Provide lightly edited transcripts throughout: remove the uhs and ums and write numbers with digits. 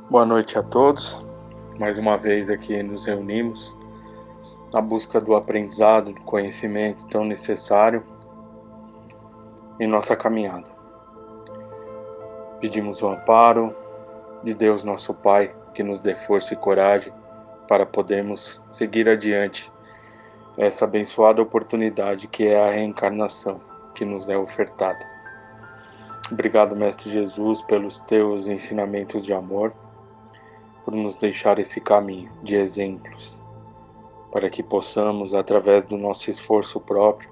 Boa noite a todos. Mais uma vez aqui nos reunimos na busca do aprendizado, do conhecimento tão necessário em nossa caminhada. Pedimos o amparo de Deus nosso Pai, que nos dê força e coragem para podermos seguir adiante essa abençoada oportunidade que é a reencarnação que nos é ofertada. Obrigado, Mestre Jesus, pelos teus ensinamentos de amor, por nos deixar esse caminho de exemplos, para que possamos, através do nosso esforço próprio,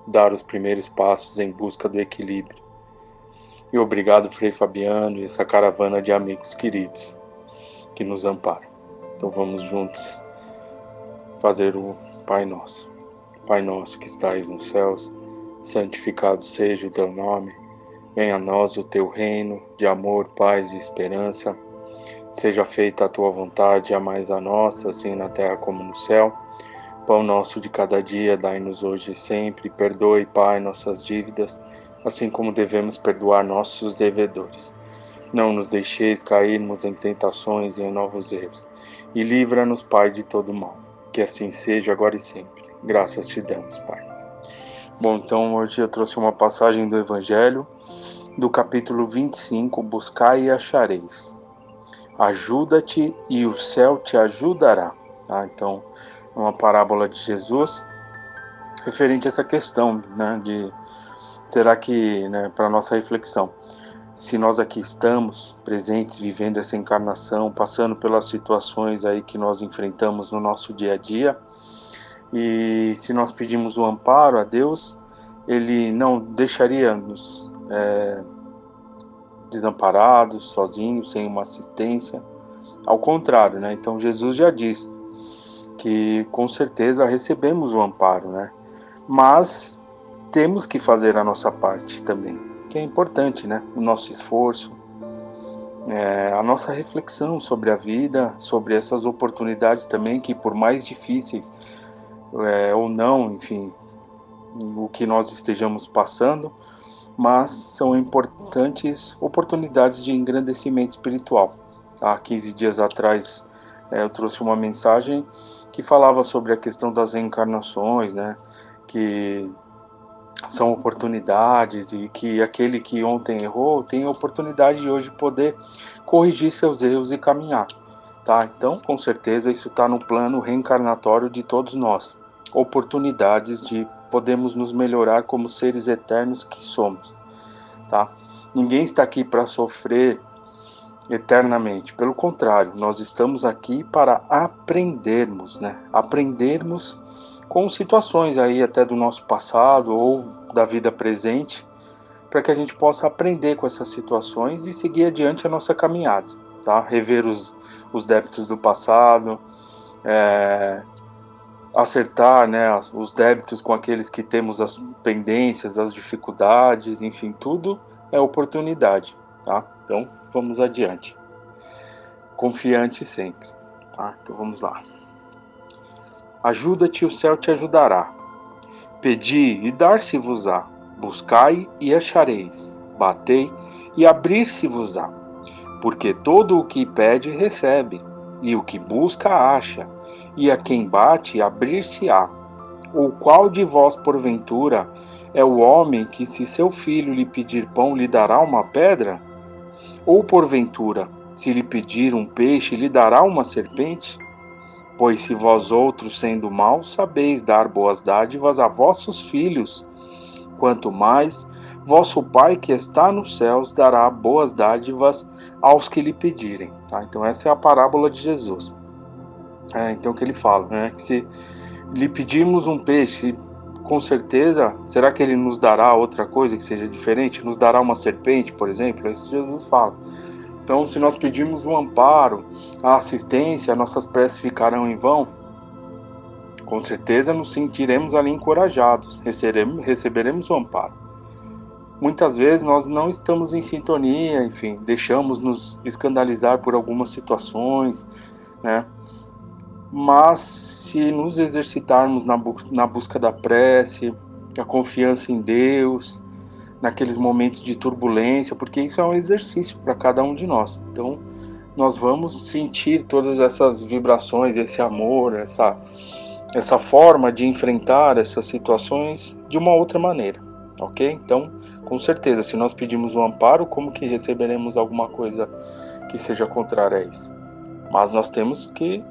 dar os primeiros passos em busca do equilíbrio. E obrigado, Frei Fabiano, e essa caravana de amigos queridos que nos amparam. Então vamos juntos fazer o Pai Nosso. Pai nosso que estais nos céus, santificado seja o teu nome. Venha a nós o teu reino de amor, paz e esperança. Seja feita a tua vontade, a mais a nossa, assim na terra como no céu. Pão nosso de cada dia, dai-nos hoje e sempre. Perdoe, Pai, nossas dívidas, assim como devemos perdoar nossos devedores. Não nos deixeis cairmos em tentações e em novos erros. E livra-nos, Pai, de todo mal. Que assim seja agora e sempre. Graças te damos, Pai. Bom, então hoje eu trouxe uma passagem do Evangelho, do capítulo 25, Buscai e achareis. Ajuda-te e o céu te ajudará. Tá? Então, uma parábola de Jesus referente a essa questão, né, de será que, né, para nossa reflexão, se nós aqui estamos presentes, vivendo essa encarnação, passando pelas situações aí que nós enfrentamos no nosso dia a dia, e se nós pedimos o amparo a Deus, Ele não deixaria-nos desamparados, sozinhos, sem uma assistência. Ao contrário, né? Então Jesus já diz que com certeza recebemos o amparo, né? Mas temos que fazer a nossa parte também, que é importante, né? O nosso esforço, a nossa reflexão sobre a vida, sobre essas oportunidades também, que por mais difíceis ou não, enfim, o que nós estejamos passando, mas são importantes oportunidades de engrandecimento espiritual. Há 15 dias atrás eu trouxe uma mensagem que falava sobre a questão das reencarnações, né? Que são oportunidades e que aquele que ontem errou tem a oportunidade de hoje poder corrigir seus erros e caminhar. Tá? Então, com certeza, isso está no plano reencarnatório de todos nós. Oportunidades de podermos nos melhorar como seres eternos que somos. Tá? Ninguém está aqui para sofrer eternamente. Pelo contrário, nós estamos aqui para aprendermos, né? Aprendermos com situações aí até do nosso passado ou da vida presente, para que a gente possa aprender com essas situações e seguir adiante a nossa caminhada, tá? Rever os débitos do passado, acertar, né, os débitos com aqueles que temos as pendências, as dificuldades, enfim, tudo é oportunidade, tá? Então, vamos adiante. Confiante sempre, tá? Então, vamos lá. Ajuda-te, o céu te ajudará. Pedi e dar-se-vos-á. Buscai e achareis. Batei e abrir-se-vos-á. Porque todo o que pede recebe, e o que busca acha, e a quem bate abrir-se-á. Ou qual de vós, porventura, é o homem que, se seu filho lhe pedir pão, lhe dará uma pedra? Ou, porventura, se lhe pedir um peixe, lhe dará uma serpente? Pois se vós outros, sendo maus, sabeis dar boas dádivas a vossos filhos, quanto mais vosso Pai que está nos céus dará boas dádivas aos que lhe pedirem. Tá? Então essa é a parábola de Jesus. Então que ele fala, né? Que se lhe pedirmos um peixe, com certeza, será que ele nos dará outra coisa que seja diferente? Nos dará uma serpente, por exemplo? É isso que Jesus fala. Então, se nós pedirmos um amparo, a assistência, nossas preces ficarão em vão? Com certeza nos sentiremos ali encorajados, receberemos o amparo. Muitas vezes nós não estamos em sintonia, enfim, deixamos nos escandalizar por algumas situações, né? Mas se nos exercitarmos na busca da prece, a confiança em Deus, naqueles momentos de turbulência, porque isso é um exercício para cada um de nós. Então, nós vamos sentir todas essas vibrações, esse amor, essa forma de enfrentar essas situações de uma outra maneira, ok? Então, com certeza, se nós pedimos um amparo, como que receberemos alguma coisa que seja contrária a isso? Mas nós temos que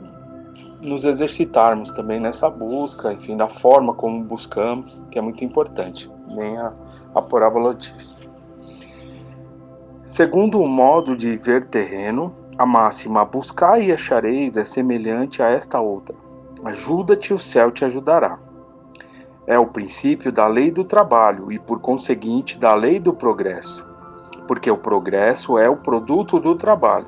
nos exercitarmos também nessa busca, enfim, da forma como buscamos, que é muito importante, nem a parábola diz. Segundo o modo de ver terreno, a máxima buscai e achareis é semelhante a esta outra: ajuda-te, o céu te ajudará. É o princípio da lei do trabalho e, por conseguinte, da lei do progresso, porque o progresso é o produto do trabalho,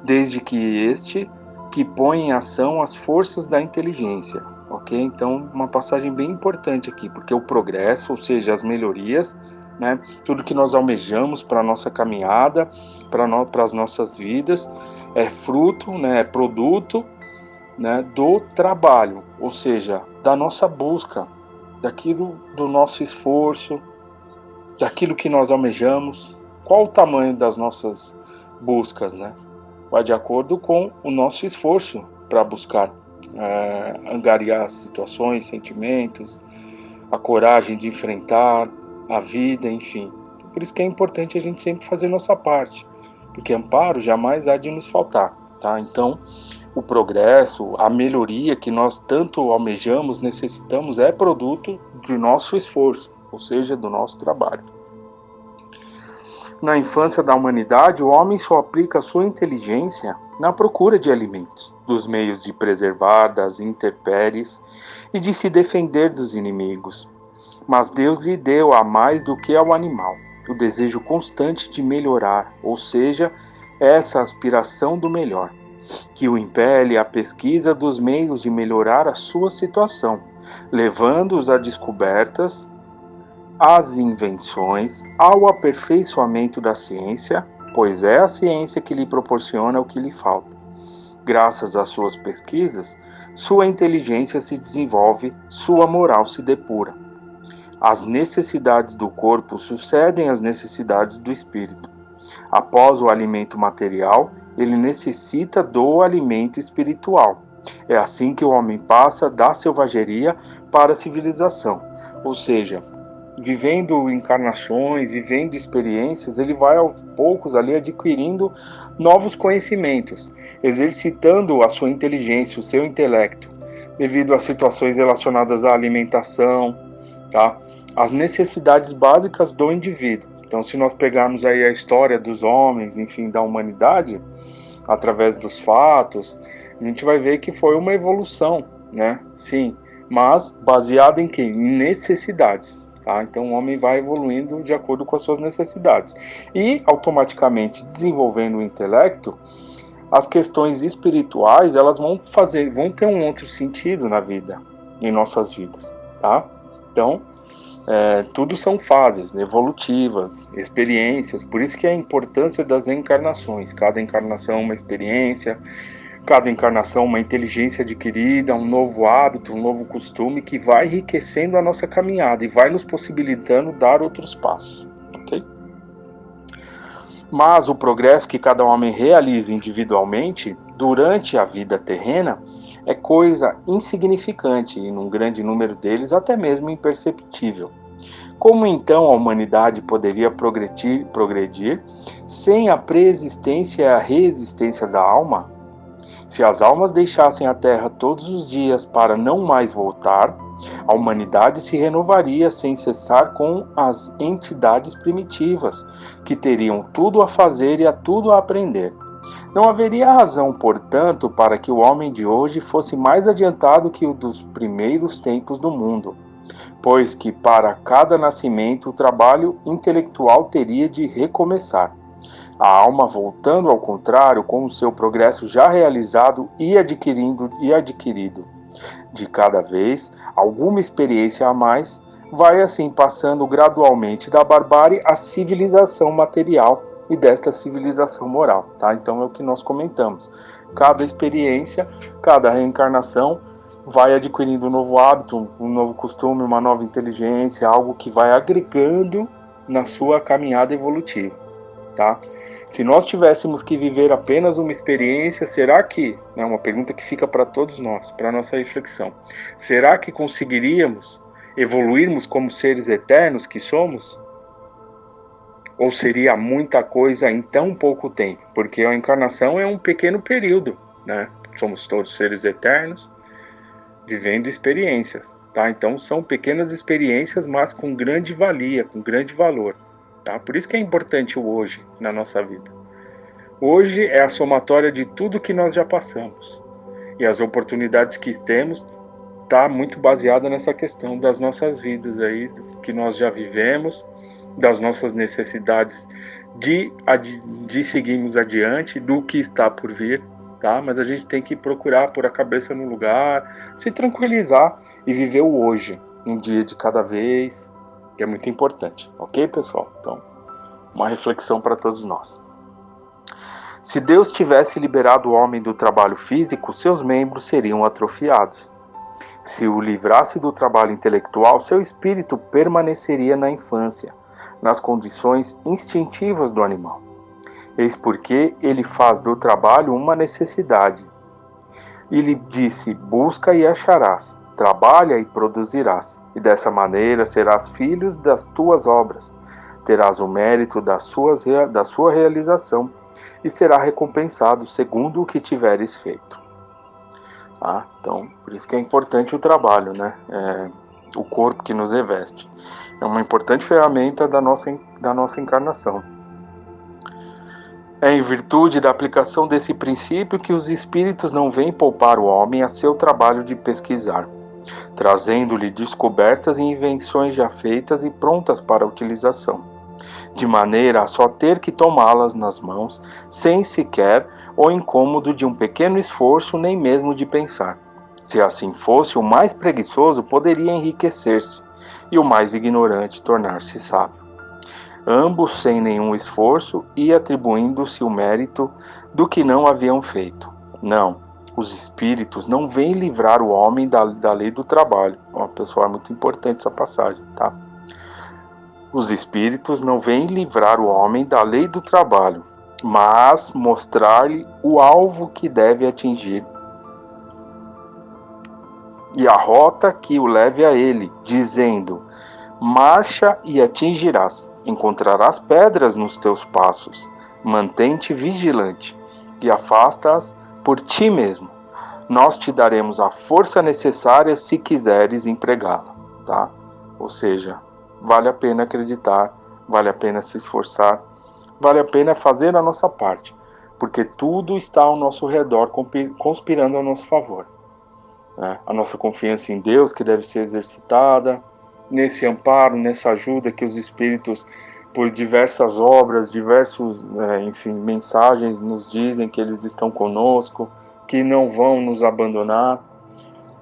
desde que este que põe em ação as forças da inteligência, ok? Então, uma passagem bem importante aqui, porque o progresso, ou seja, as melhorias, né, tudo que nós almejamos para a nossa caminhada, para as nossas vidas, é fruto, né, é produto, né, do trabalho, ou seja, da nossa busca, daquilo do nosso esforço, daquilo que nós almejamos. Qual o tamanho das nossas buscas, né? Vai de acordo com o nosso esforço para buscar angariar situações, sentimentos, a coragem de enfrentar a vida, enfim. Por isso que é importante a gente sempre fazer nossa parte, porque amparo jamais há de nos faltar, tá? Então, o progresso, a melhoria que nós tanto almejamos, necessitamos, é produto do nosso esforço, ou seja, do nosso trabalho. Na infância da humanidade, o homem só aplica sua inteligência na procura de alimentos, dos meios de preservar das intempéries e de se defender dos inimigos. Mas Deus lhe deu a mais do que ao animal, o desejo constante de melhorar, ou seja, essa aspiração do melhor, que o impele à pesquisa dos meios de melhorar a sua situação, levando-os a descobertas, às invenções, ao aperfeiçoamento da ciência, pois é a ciência que lhe proporciona o que lhe falta. Graças às suas pesquisas, sua inteligência se desenvolve, sua moral se depura. As necessidades do corpo sucedem às necessidades do espírito. Após o alimento material, ele necessita do alimento espiritual. É assim que o homem passa da selvageria para a civilização, ou seja, vivendo encarnações, vivendo experiências, ele vai aos poucos ali adquirindo novos conhecimentos, exercitando a sua inteligência, o seu intelecto, devido a situações relacionadas à alimentação, tá? As necessidades básicas do indivíduo. Então, se nós pegarmos aí a história dos homens, enfim, da humanidade, através dos fatos, a gente vai ver que foi uma evolução, né? Sim, mas baseada em quê? Em necessidades. Tá? Então o homem vai evoluindo de acordo com as suas necessidades. E automaticamente desenvolvendo o intelecto, as questões espirituais elas vão ter um outro sentido na vida, em nossas vidas. Tá? Então, tudo são fases evolutivas, experiências, por isso que é a importância das encarnações. Cada encarnação é uma experiência, cada encarnação uma inteligência adquirida, um novo hábito, um novo costume que vai enriquecendo a nossa caminhada e vai nos possibilitando dar outros passos, ok? Mas o progresso que cada homem realiza individualmente durante a vida terrena é coisa insignificante e, num grande número deles, até mesmo imperceptível. Como então a humanidade poderia progredir sem a preexistência e a reexistência da alma? Se as almas deixassem a Terra todos os dias para não mais voltar, a humanidade se renovaria sem cessar com as entidades primitivas, que teriam tudo a fazer e a tudo a aprender. Não haveria razão, portanto, para que o homem de hoje fosse mais adiantado que o dos primeiros tempos do mundo, pois que para cada nascimento o trabalho intelectual teria de recomeçar. A alma, voltando ao contrário, com o seu progresso já realizado e adquirido de cada vez alguma experiência a mais, vai assim passando gradualmente da barbárie à civilização material e desta civilização moral, tá? Então é o que nós comentamos. Cada experiência, cada reencarnação vai adquirindo um novo hábito, um novo costume, uma nova inteligência, algo que vai agregando na sua caminhada evolutiva, tá? Se nós tivéssemos que viver apenas uma experiência, será que, é uma pergunta que fica para todos nós, para nossa reflexão, será que conseguiríamos evoluirmos como seres eternos que somos? Ou seria muita coisa em tão pouco tempo? Porque a encarnação é um pequeno período, né? Somos todos seres eternos, vivendo experiências, tá? Então são pequenas experiências, mas com grande valia, com grande valor, tá? Por isso que é importante o hoje na nossa vida. Hoje é a somatória de tudo que nós já passamos. E as oportunidades que temos tá muito baseada nessa questão das nossas vidas aí, do que nós já vivemos, das nossas necessidades de seguirmos adiante, do que está por vir, tá? Mas a gente tem que procurar pôr a cabeça no lugar, se tranquilizar e viver o hoje, um dia de cada vez, que é muito importante, ok, pessoal? Então, uma reflexão para todos nós. Se Deus tivesse liberado o homem do trabalho físico, seus membros seriam atrofiados. Se o livrasse do trabalho intelectual, seu espírito permaneceria na infância, nas condições instintivas do animal. Eis porque ele faz do trabalho uma necessidade. E lhe disse: busca e acharás, trabalha e produzirás, e dessa maneira serás filho das tuas obras, terás o mérito da sua realização, e será recompensado segundo o que tiveres feito. Então, por isso que é importante o trabalho, né? O corpo que nos reveste. É uma importante ferramenta da nossa encarnação. É em virtude da aplicação desse princípio que os espíritos não vêm poupar o homem a seu trabalho de pesquisar, trazendo-lhe descobertas e invenções já feitas e prontas para utilização, de maneira a só ter que tomá-las nas mãos, sem sequer o incômodo de um pequeno esforço, nem mesmo de pensar. Se assim fosse, o mais preguiçoso poderia enriquecer-se, e o mais ignorante tornar-se sábio. Ambos sem nenhum esforço e atribuindo-se o mérito do que não haviam feito. Não, os espíritos não vêm livrar o homem da lei do trabalho. Pessoal, é muito importante essa passagem, tá? Os espíritos não vêm livrar o homem da lei do trabalho, mas mostrar-lhe o alvo que deve atingir e a rota que o leve a ele, dizendo: marcha e atingirás, encontrarás pedras nos teus passos, mantém-te vigilante e afasta-as por ti mesmo. Nós te daremos a força necessária se quiseres empregá-la, tá? Ou seja, vale a pena acreditar, vale a pena se esforçar, vale a pena fazer a nossa parte, porque tudo está ao nosso redor conspirando a nosso favor. A nossa confiança em Deus, que deve ser exercitada, nesse amparo, nessa ajuda que os Espíritos, por diversas obras, mensagens, nos dizem que eles estão conosco, que não vão nos abandonar,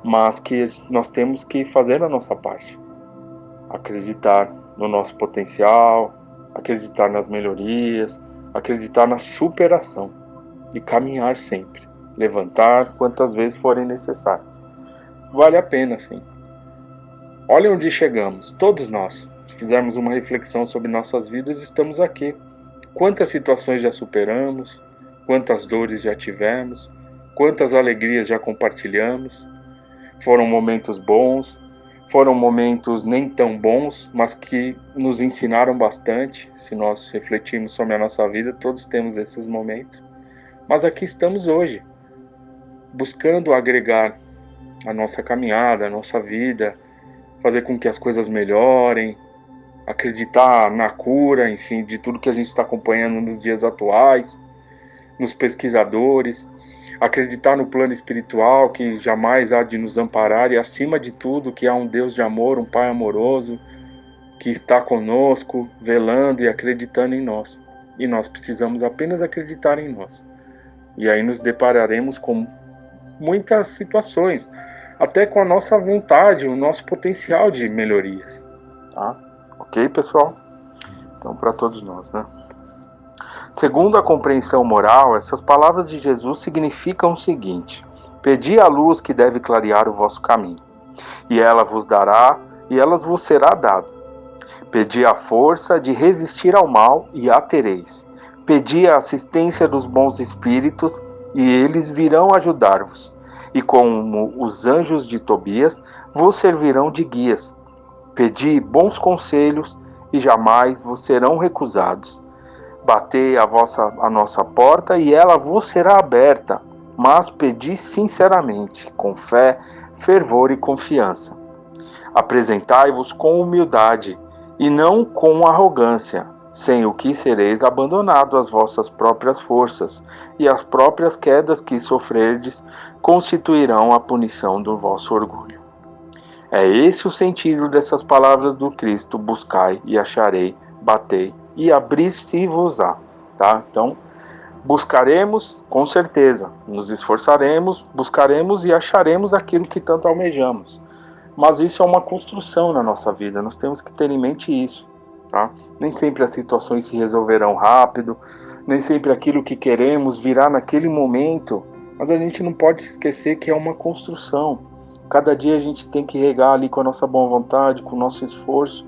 mas que nós temos que fazer a nossa parte. Acreditar no nosso potencial, acreditar nas melhorias, acreditar na superação e caminhar sempre, levantar quantas vezes forem necessárias. Vale a pena, sim. Olha onde chegamos, todos nós. Se fizermos uma reflexão sobre nossas vidas, estamos aqui. Quantas situações já superamos, quantas dores já tivemos, quantas alegrias já compartilhamos. Foram momentos bons, foram momentos nem tão bons, mas que nos ensinaram bastante. Se nós refletirmos sobre a nossa vida, todos temos esses momentos. Mas aqui estamos hoje, buscando agregar a nossa caminhada, a nossa vida, fazer com que as coisas melhorem, acreditar na cura, enfim, de tudo que a gente está acompanhando nos dias atuais, nos pesquisadores, acreditar no plano espiritual que jamais há de nos amparar e, acima de tudo, que há um Deus de amor, um Pai amoroso, que está conosco, velando e acreditando em nós. E nós precisamos apenas acreditar em nós. E aí nos depararemos com muitas situações, até com a nossa vontade, o nosso potencial de melhorias, tá? Ok, pessoal? Então, para todos nós, né? Segundo a compreensão moral, essas palavras de Jesus significam o seguinte: pedi a luz que deve clarear o vosso caminho, e ela vos dará, e ela vos será dada. Pedi a força de resistir ao mal, e a tereis. Pedi a assistência dos bons espíritos e eles virão ajudar-vos. E como os anjos de Tobias, vos servirão de guias. Pedi bons conselhos e jamais vos serão recusados. Batei a nossa porta e ela vos será aberta, mas pedi sinceramente, com fé, fervor e confiança. Apresentai-vos com humildade e não com arrogância, sem o que sereis abandonados às vossas próprias forças, e as próprias quedas que sofrerdes constituirão a punição do vosso orgulho. É esse o sentido dessas palavras do Cristo: buscai e acharei, batei e abrir-se-vos-á. Tá? Então, buscaremos com certeza, nos esforçaremos, buscaremos e acharemos aquilo que tanto almejamos. Mas isso é uma construção na nossa vida, nós temos que ter em mente isso. Tá? Nem sempre as situações se resolverão rápido, nem sempre aquilo que queremos virá naquele momento, mas a gente não pode se esquecer que é uma construção. Cada dia a gente tem que regar ali com a nossa boa vontade, com o nosso esforço,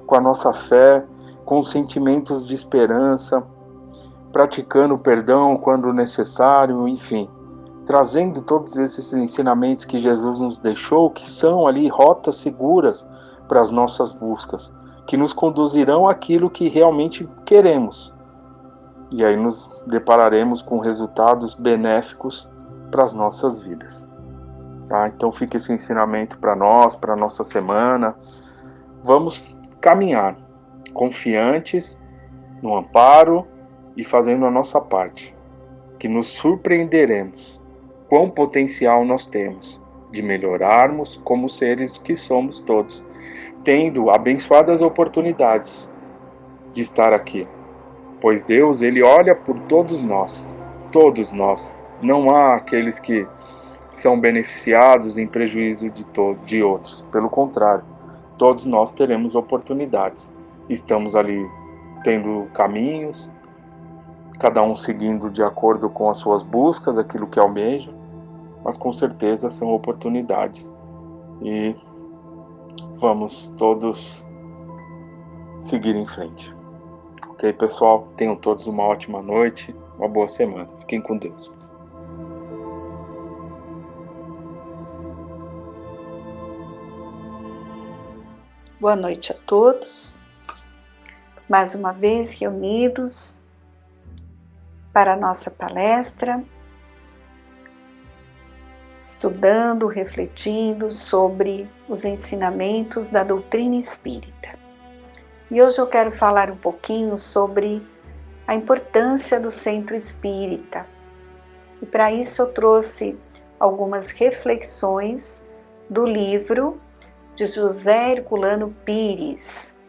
com a nossa fé, com os sentimentos de esperança, praticando o perdão quando necessário, enfim, trazendo todos esses ensinamentos que Jesus nos deixou, que são ali rotas seguras para as nossas buscas, que nos conduzirão àquilo que realmente queremos. E aí nos depararemos com resultados benéficos para as nossas vidas. Tá? Então fica esse ensinamento para nós, para a nossa semana. Vamos caminhar confiantes no amparo e fazendo a nossa parte, que nos surpreenderemos quão potencial nós temos de melhorarmos como seres que somos todos, tendo abençoadas oportunidades de estar aqui, pois Deus, Ele olha por todos nós, não há aqueles que são beneficiados em prejuízo de outros, pelo contrário, todos nós teremos oportunidades, estamos ali tendo caminhos, cada um seguindo de acordo com as suas buscas, aquilo que almeja, mas com certeza são oportunidades e vamos todos seguir em frente. Ok, pessoal? Tenham todos uma ótima noite, uma boa semana. Fiquem com Deus. Boa noite a todos. Mais uma vez reunidos para a nossa palestra, estudando, refletindo sobre os ensinamentos da doutrina espírita. E hoje eu quero falar um pouquinho sobre a importância do centro espírita. E para isso eu trouxe algumas reflexões do livro de José Herculano Pires.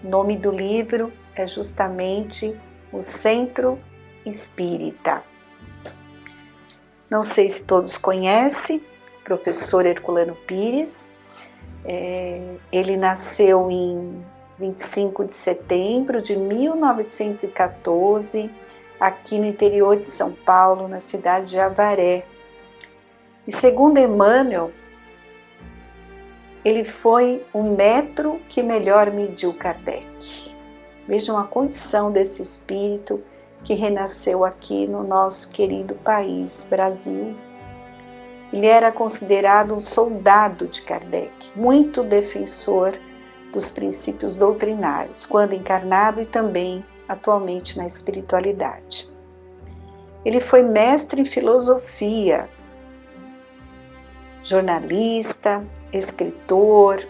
O nome do livro é justamente O Centro Espírita. Não sei se todos conhecem o professor Herculano Pires. Ele nasceu em 25 de setembro de 1914, aqui no interior de São Paulo, na cidade de Avaré. E segundo Emmanuel, ele foi o metro que melhor mediu Kardec. Vejam a condição desse espírito que renasceu aqui no nosso querido país, Brasil. Ele era considerado um soldado de Kardec, muito defensor dos princípios doutrinários, quando encarnado e também atualmente na espiritualidade. Ele foi mestre em filosofia, jornalista, escritor,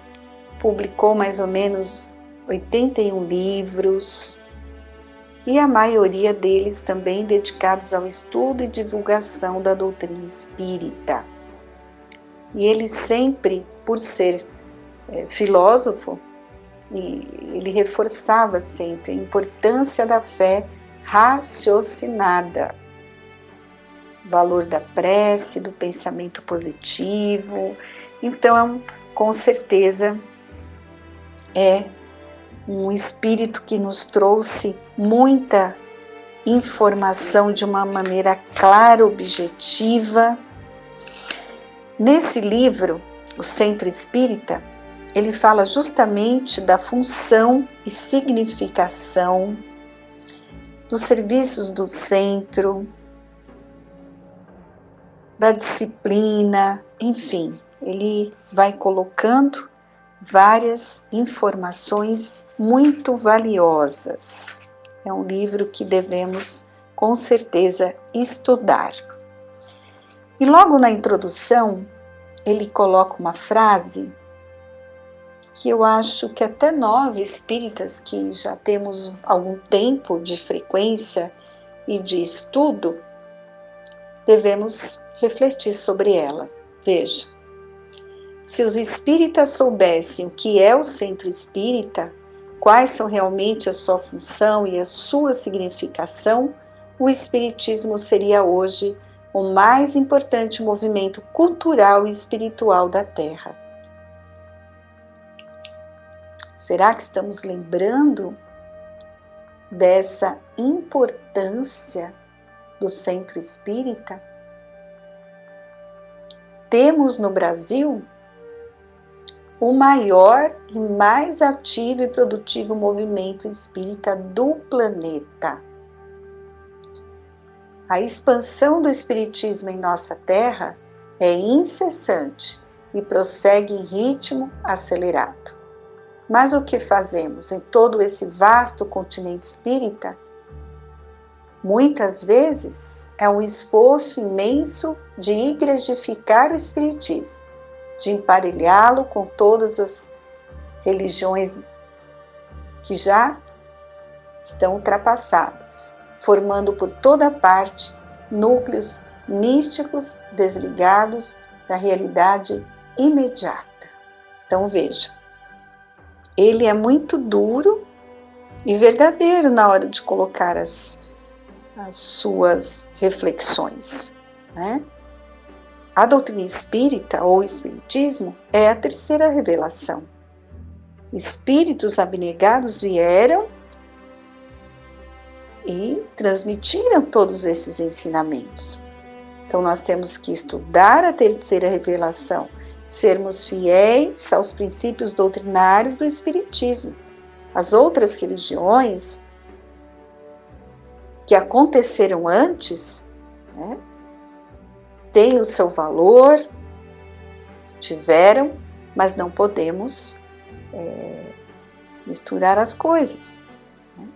publicou mais ou menos 81 livros, e a maioria deles também dedicados ao estudo e divulgação da doutrina espírita. E ele sempre, por ser filósofo, ele reforçava sempre a importância da fé raciocinada, o valor da prece, do pensamento positivo. Então, com certeza, é um espírito que nos trouxe muita informação de uma maneira clara, objetiva. Nesse livro, O Centro Espírita, ele fala justamente da função e significação dos serviços do centro, da disciplina, enfim, ele vai colocando várias informações muito valiosas. É um livro que devemos, com certeza, estudar. E logo na introdução, ele coloca uma frase que eu acho que até nós, espíritas, que já temos algum tempo de frequência e de estudo, devemos refletir sobre ela. Veja, se os espíritas soubessem o que é o centro espírita, quais são realmente a sua função e a sua significação, o espiritismo seria hoje o mais importante movimento cultural e espiritual da Terra. Será que estamos lembrando dessa importância do centro espírita? Temos no Brasil o maior e mais ativo e produtivo movimento espírita do planeta. A expansão do espiritismo em nossa terra é incessante e prossegue em ritmo acelerado. Mas o que fazemos em todo esse vasto continente espírita? Muitas vezes é um esforço imenso de igrejificar o espiritismo, de emparelhá-lo com todas as religiões que já estão ultrapassadas, formando por toda parte núcleos místicos desligados da realidade imediata. Então veja, ele é muito duro e verdadeiro na hora de colocar as suas reflexões, né? A doutrina espírita ou espiritismo é a terceira revelação. Espíritos abnegados vieram e transmitiram todos esses ensinamentos. Então nós temos que estudar a terceira revelação, sermos fiéis aos princípios doutrinários do espiritismo. As outras religiões que aconteceram antes, né, têm o seu valor, tiveram, mas não podemos misturar as coisas. Né?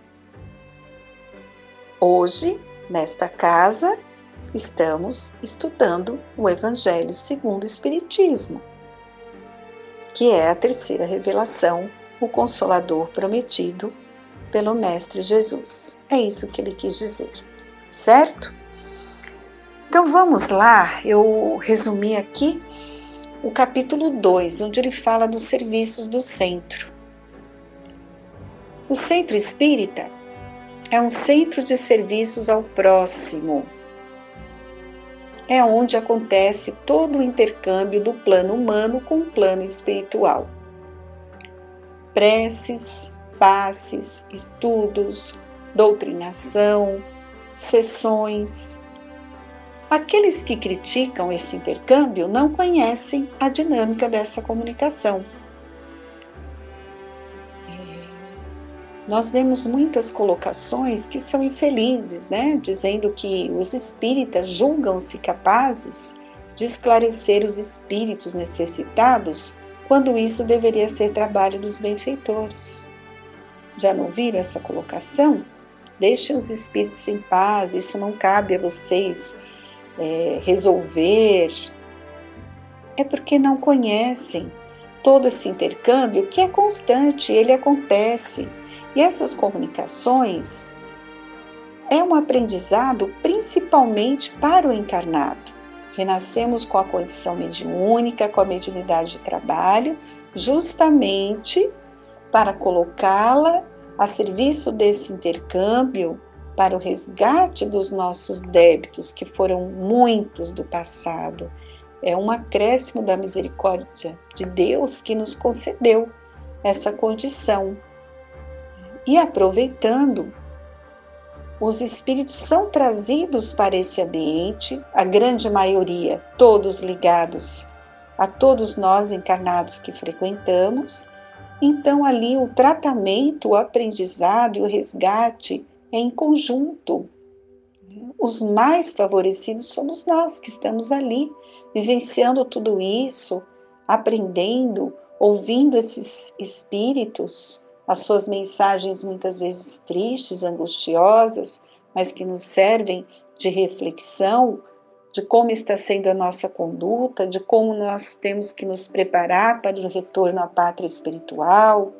Hoje, nesta casa, estamos estudando o Evangelho segundo o Espiritismo, que é a terceira revelação, o Consolador prometido pelo Mestre Jesus. É isso que ele quis dizer, certo? Então vamos lá, eu resumi aqui o capítulo 2, onde ele fala dos serviços do centro. O centro espírita é um centro de serviços ao próximo. É onde acontece todo o intercâmbio do plano humano com o plano espiritual. Preces, passes, estudos, doutrinação, sessões. Aqueles que criticam esse intercâmbio não conhecem a dinâmica dessa comunicação. Nós vemos muitas colocações que são infelizes, né? Dizendo que os espíritas julgam-se capazes de esclarecer os espíritos necessitados, quando isso deveria ser trabalho dos benfeitores. Já não viram essa colocação? Deixem os espíritos em paz, isso não cabe a vocês resolver. É porque não conhecem todo esse intercâmbio que é constante, ele acontece. E essas comunicações é um aprendizado principalmente para o encarnado. Renascemos com a condição mediúnica, com a mediunidade de trabalho, justamente para colocá-la a serviço desse intercâmbio para o resgate dos nossos débitos, que foram muitos do passado. É um acréscimo da misericórdia de Deus que nos concedeu essa condição. E aproveitando, os espíritos são trazidos para esse ambiente, a grande maioria, todos ligados a todos nós encarnados que frequentamos. Então ali o tratamento, o aprendizado e o resgate é em conjunto. Os mais favorecidos somos nós que estamos ali, vivenciando tudo isso, aprendendo, ouvindo esses espíritos, as suas mensagens muitas vezes tristes, angustiosas, mas que nos servem de reflexão, de como está sendo a nossa conduta, de como nós temos que nos preparar para o retorno à pátria espiritual.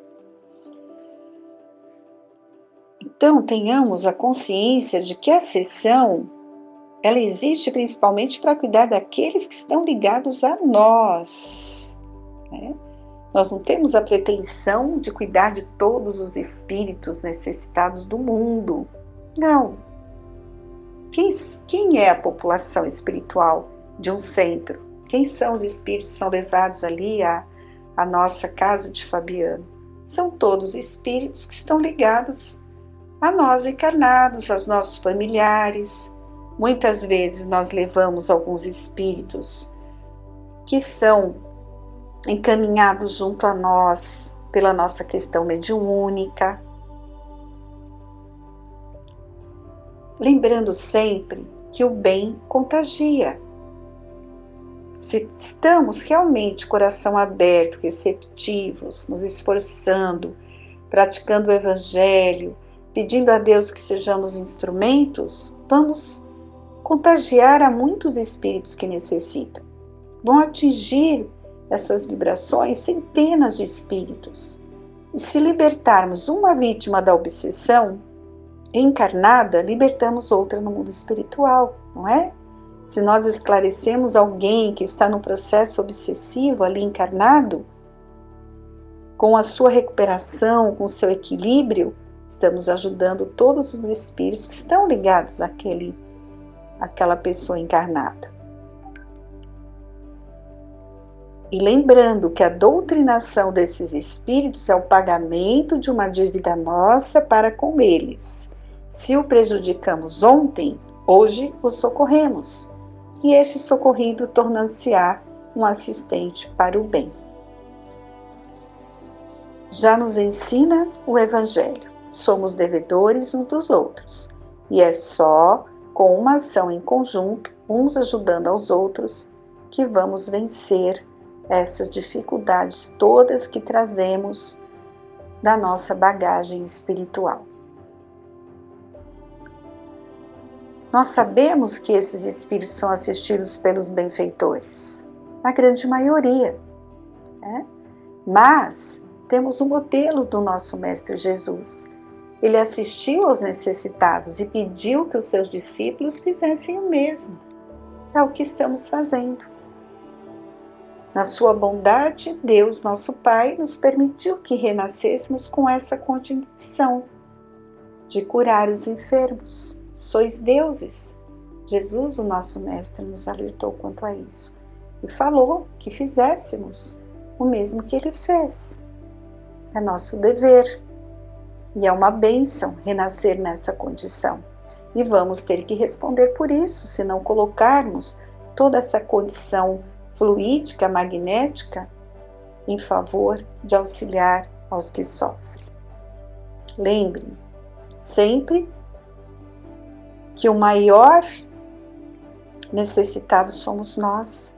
Então, tenhamos a consciência de que a sessão, ela existe principalmente para cuidar daqueles que estão ligados a nós, né? Nós não temos a pretensão de cuidar de todos os espíritos necessitados do mundo. Não. Quem é a população espiritual de um centro? Quem são os espíritos que são levados ali à nossa casa de Fabiano? São todos espíritos que estão ligados a nós encarnados, aos nossos familiares. Muitas vezes nós levamos alguns espíritos que são encaminhados junto a nós pela nossa questão mediúnica. Lembrando sempre que o bem contagia. Se estamos realmente coração aberto, receptivos, nos esforçando, praticando o Evangelho, pedindo a Deus que sejamos instrumentos, vamos contagiar a muitos espíritos que necessitam. Vão atingir essas vibrações centenas de espíritos. E se libertarmos uma vítima da obsessão encarnada, libertamos outra no mundo espiritual, não é? Se nós esclarecemos alguém que está no processo obsessivo ali encarnado, com a sua recuperação, com o seu equilíbrio, estamos ajudando todos os espíritos que estão ligados àquela pessoa encarnada. E lembrando que a doutrinação desses espíritos é o pagamento de uma dívida nossa para com eles. Se o prejudicamos ontem, hoje o socorremos. E este socorrido torna-se-á um assistente para o bem. Já nos ensina o Evangelho. Somos devedores uns dos outros. E é só com uma ação em conjunto, uns ajudando aos outros, que vamos vencer essas dificuldades todas que trazemos da nossa bagagem espiritual. Nós sabemos que esses espíritos são assistidos pelos benfeitores, a grande maioria, né? Mas temos o modelo do nosso Mestre Jesus. Ele assistiu aos necessitados e pediu que os seus discípulos fizessem o mesmo. É o que estamos fazendo. Na sua bondade, Deus, nosso Pai, nos permitiu que renascêssemos com essa condição de curar os enfermos. Sois deuses. Jesus, o nosso Mestre, nos alertou quanto a isso e falou que fizéssemos o mesmo que ele fez. É nosso dever e é uma bênção renascer nessa condição. E vamos ter que responder por isso, se não colocarmos toda essa condição fluídica, magnética, em favor de auxiliar aos que sofrem. Lembrem, sempre que o maior necessitado somos nós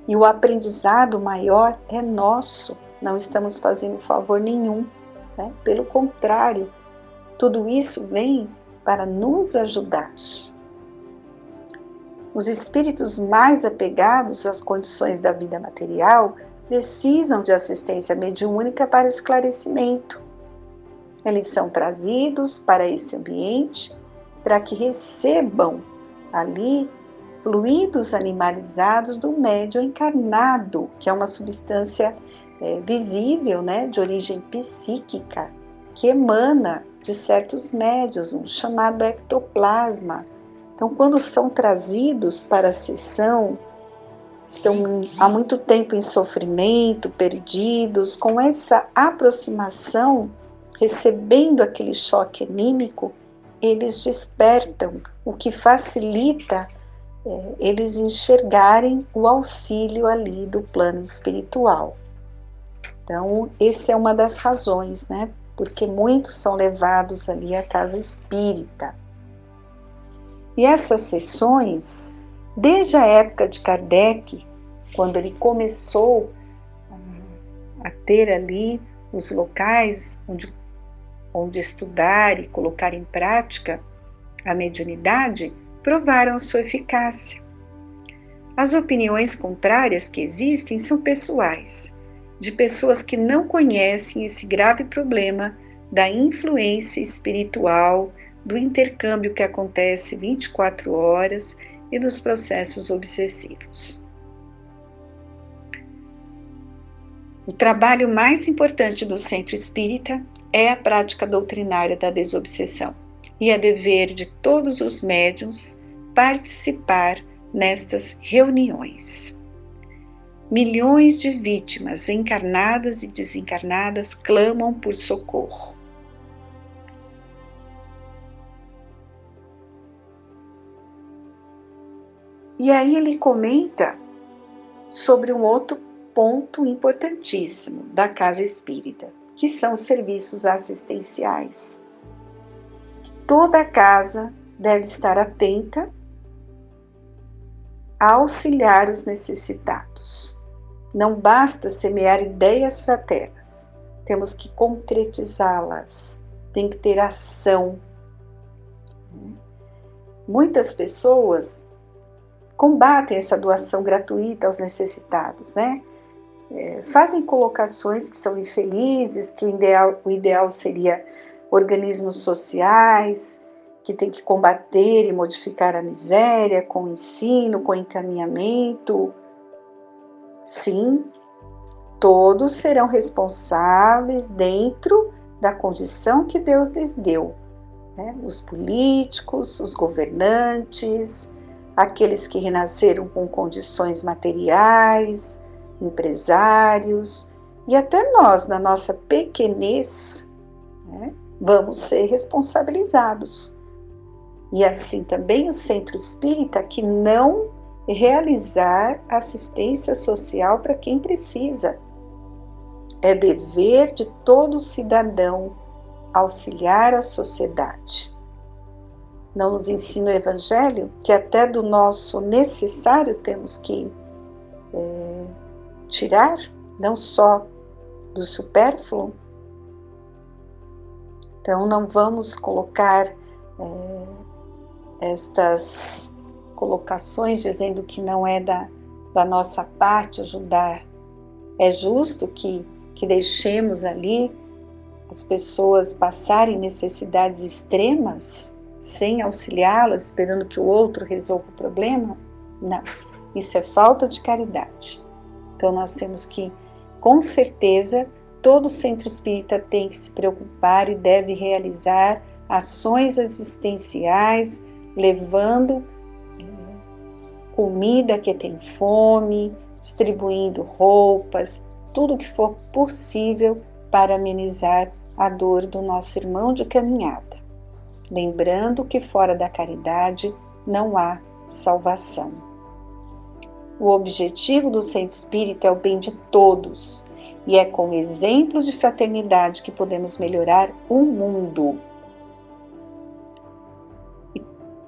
e o aprendizado maior é nosso. Não estamos fazendo favor nenhum, né? Pelo contrário, tudo isso vem para nos ajudar. Os espíritos mais apegados às condições da vida material precisam de assistência mediúnica para esclarecimento. Eles são trazidos para esse ambiente para que recebam ali fluidos animalizados do médium encarnado, que é uma substância visível, né, de origem psíquica, que emana de certos médiuns, um chamado ectoplasma. Então, quando são trazidos para a sessão, estão há muito tempo em sofrimento, perdidos, com essa aproximação, recebendo aquele choque anímico, eles despertam, o que facilita eles enxergarem o auxílio ali do plano espiritual. Então, essa é uma das razões, né, porque muitos são levados ali à casa espírita. E essas sessões, desde a época de Kardec, quando ele começou a ter ali os locais onde estudar e colocar em prática a mediunidade, provaram sua eficácia. As opiniões contrárias que existem são pessoais, de pessoas que não conhecem esse grave problema da influência espiritual, do intercâmbio que acontece 24 horas e dos processos obsessivos. O trabalho mais importante do Centro Espírita é a prática doutrinária da desobsessão, e é dever de todos os médiuns participar nestas reuniões. Milhões de vítimas encarnadas e desencarnadas clamam por socorro. E aí ele comenta sobre um outro ponto importantíssimo da casa espírita, que são os serviços assistenciais. Toda casa deve estar atenta a auxiliar os necessitados. Não basta semear ideias fraternas, temos que concretizá-las, tem que ter ação. Muitas pessoas combatem essa doação gratuita aos necessitados, né? Fazem colocações que são infelizes, que o ideal seria organismos sociais, que tem que combater e modificar a miséria com ensino, com encaminhamento. Sim, todos serão responsáveis dentro da condição que Deus lhes deu, né? Os políticos, os governantes, aqueles que renasceram com condições materiais, empresários, e até nós, na nossa pequenez, né, vamos ser responsabilizados. E assim também o Centro Espírita, que não realizar assistência social para quem precisa. É dever de todo cidadão auxiliar a sociedade. Não nos ensina o Evangelho que até do nosso necessário temos que tirar, não só do supérfluo? Então não vamos colocar estas colocações dizendo que não é da nossa parte ajudar. É justo que deixemos ali as pessoas passarem necessidades extremas sem auxiliá-las, esperando que o outro resolva o problema? Não, isso é falta de caridade. Então nós temos que, com certeza, todo centro espírita tem que se preocupar e deve realizar ações assistenciais, levando comida a quem tem fome, distribuindo roupas, tudo que for possível para amenizar a dor do nosso irmão de caminhada. Lembrando que fora da caridade não há salvação. O objetivo do Centro Espírita é o bem de todos, e é com exemplo de fraternidade que podemos melhorar o mundo. E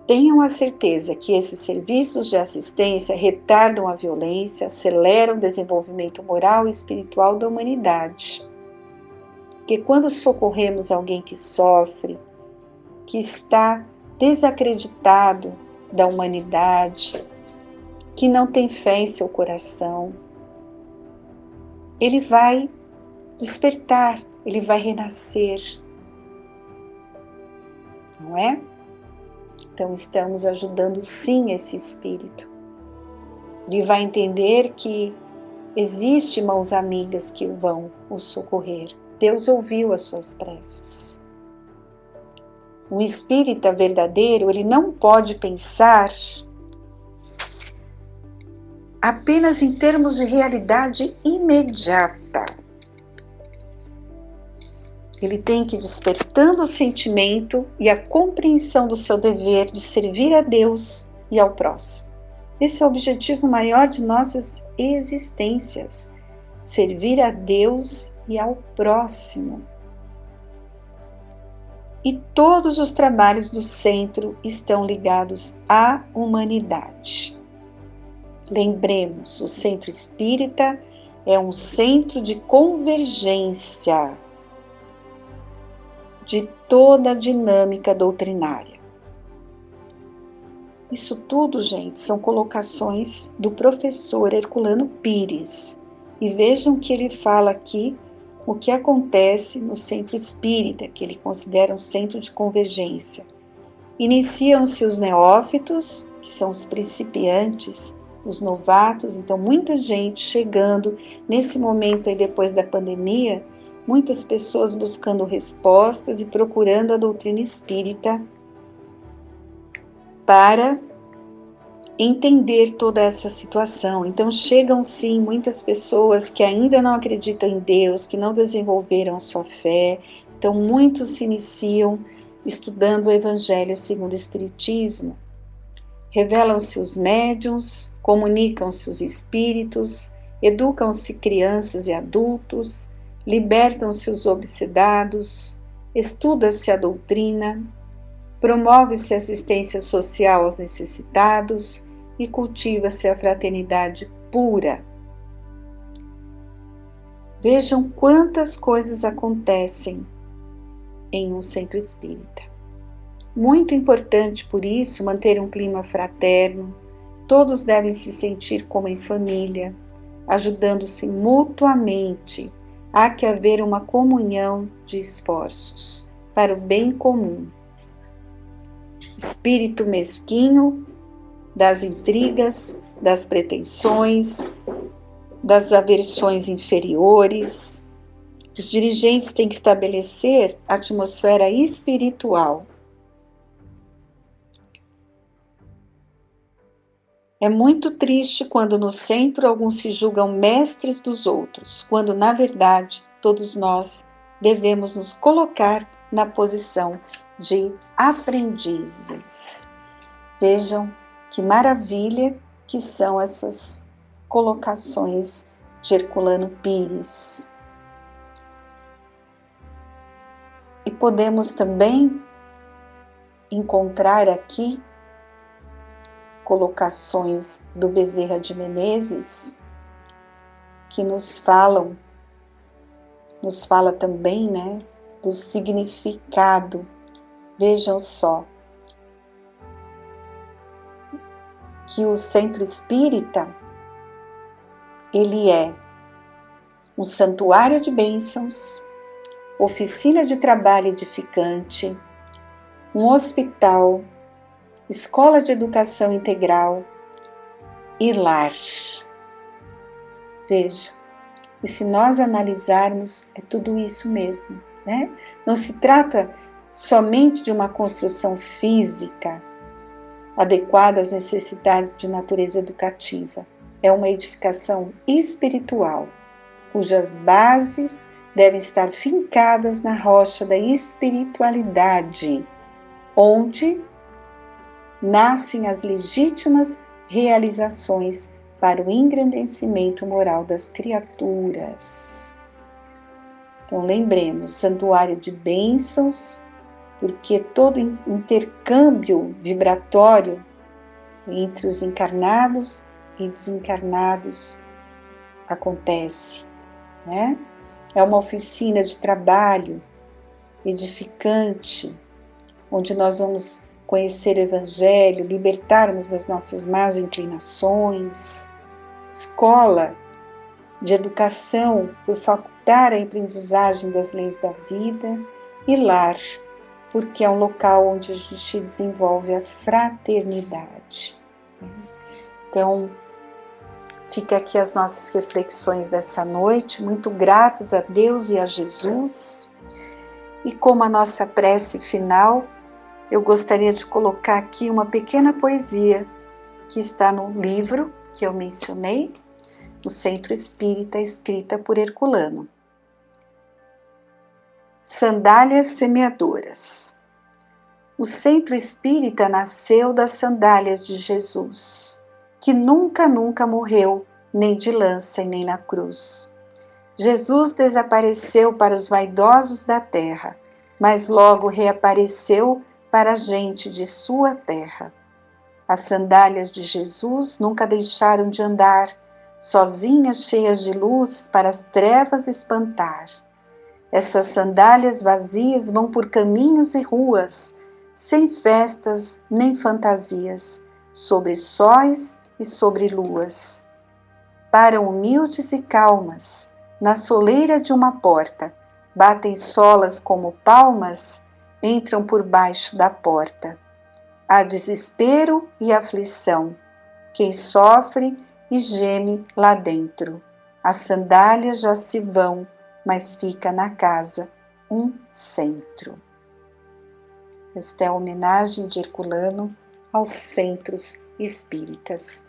tenham a certeza que esses serviços de assistência retardam a violência, aceleram o desenvolvimento moral e espiritual da humanidade. Porque quando socorremos alguém que sofre, que está desacreditado da humanidade, que não tem fé em seu coração, ele vai despertar, ele vai renascer, não é? Então estamos ajudando sim esse espírito. Ele vai entender que existem mãos amigas que vão o socorrer. Deus ouviu as suas preces. Um espírita verdadeiro, ele não pode pensar apenas em termos de realidade imediata. Ele tem que ir despertando o sentimento e a compreensão do seu dever de servir a Deus e ao próximo. Esse é o objetivo maior de nossas existências, servir a Deus e ao próximo. e todos os trabalhos do centro estão ligados à humanidade. Lembremos, o Centro Espírita é um centro de convergência de toda a dinâmica doutrinária. Isso tudo, gente, são colocações do professor Herculano Pires. E vejam que ele fala aqui o que acontece no Centro Espírita, que ele considera um centro de convergência. Iniciam-se os neófitos, que são os principiantes, os novatos, então muita gente chegando nesse momento aí depois da pandemia, muitas pessoas buscando respostas e procurando a doutrina espírita para entender toda essa situação. Então chegam sim muitas pessoas que ainda não acreditam em Deus, que não desenvolveram a sua fé, então muitos se iniciam estudando o Evangelho segundo o Espiritismo. Revelam-se os médiuns, comunicam-se os espíritos, educam-se crianças e adultos, libertam-se os obsedados, estuda-se a doutrina, promove-se a assistência social aos necessitados e cultiva-se a fraternidade pura. Vejam quantas coisas acontecem em um centro espírita. Muito importante, por isso, manter um clima fraterno. Todos devem se sentir como em família, ajudando-se mutuamente. Há que haver uma comunhão de esforços para o bem comum. Espírito mesquinho das intrigas, das pretensões, das aversões inferiores. Os dirigentes têm que estabelecer a atmosfera espiritual. É muito triste quando no centro alguns se julgam mestres dos outros, quando na verdade todos nós devemos nos colocar na posição de aprendizes. Vejam que maravilha que são essas colocações de Herculano Pires. E podemos também encontrar aqui colocações do Bezerra de Menezes, que nos fala também, né, do significado. Vejam só, que o centro espírita, ele é um santuário de bênçãos, oficina de trabalho edificante, um hospital, escola de educação integral e lar. Veja, e se nós analisarmos, é tudo isso mesmo, né? Não se trata somente de uma construção física adequada às necessidades de natureza educativa. É uma edificação espiritual, cujas bases devem estar fincadas na rocha da espiritualidade, onde nascem as legítimas realizações para o engrandecimento moral das criaturas. Então lembremos, santuário de bênçãos, porque todo intercâmbio vibratório entre os encarnados e desencarnados acontece, né? É uma oficina de trabalho edificante, onde nós vamos conhecer o Evangelho, libertarmos das nossas más inclinações, escola de educação por facultar a aprendizagem das leis da vida e lar, porque é um local onde a gente desenvolve a fraternidade. Então, fica aqui as nossas reflexões dessa noite, muito gratos a Deus e a Jesus. E como a nossa prece final, eu gostaria de colocar aqui uma pequena poesia que está no livro que eu mencionei, no Centro Espírita, escrita por Herculano. Sandálias semeadoras. O Centro Espírita nasceu das sandálias de Jesus, que nunca morreu, nem de lança e nem na cruz. Jesus desapareceu para os vaidosos da terra, mas logo reapareceu para a gente de sua terra. As sandálias de Jesus nunca deixaram de andar, sozinhas, cheias de luz, para as trevas espantar. Essas sandálias vazias vão por caminhos e ruas, sem festas nem fantasias, sobre sóis e sobre luas. Param humildes e calmas, na soleira de uma porta, batem solas como palmas, entram por baixo da porta. Há desespero e aflição, quem sofre e geme lá dentro. As sandálias já se vão, mas fica na casa um centro. Esta é a homenagem de Herculano aos centros espíritas.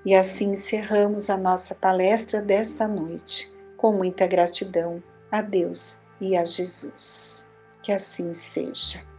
E assim encerramos a nossa palestra desta noite, com muita gratidão a Deus e a Jesus. Que assim seja.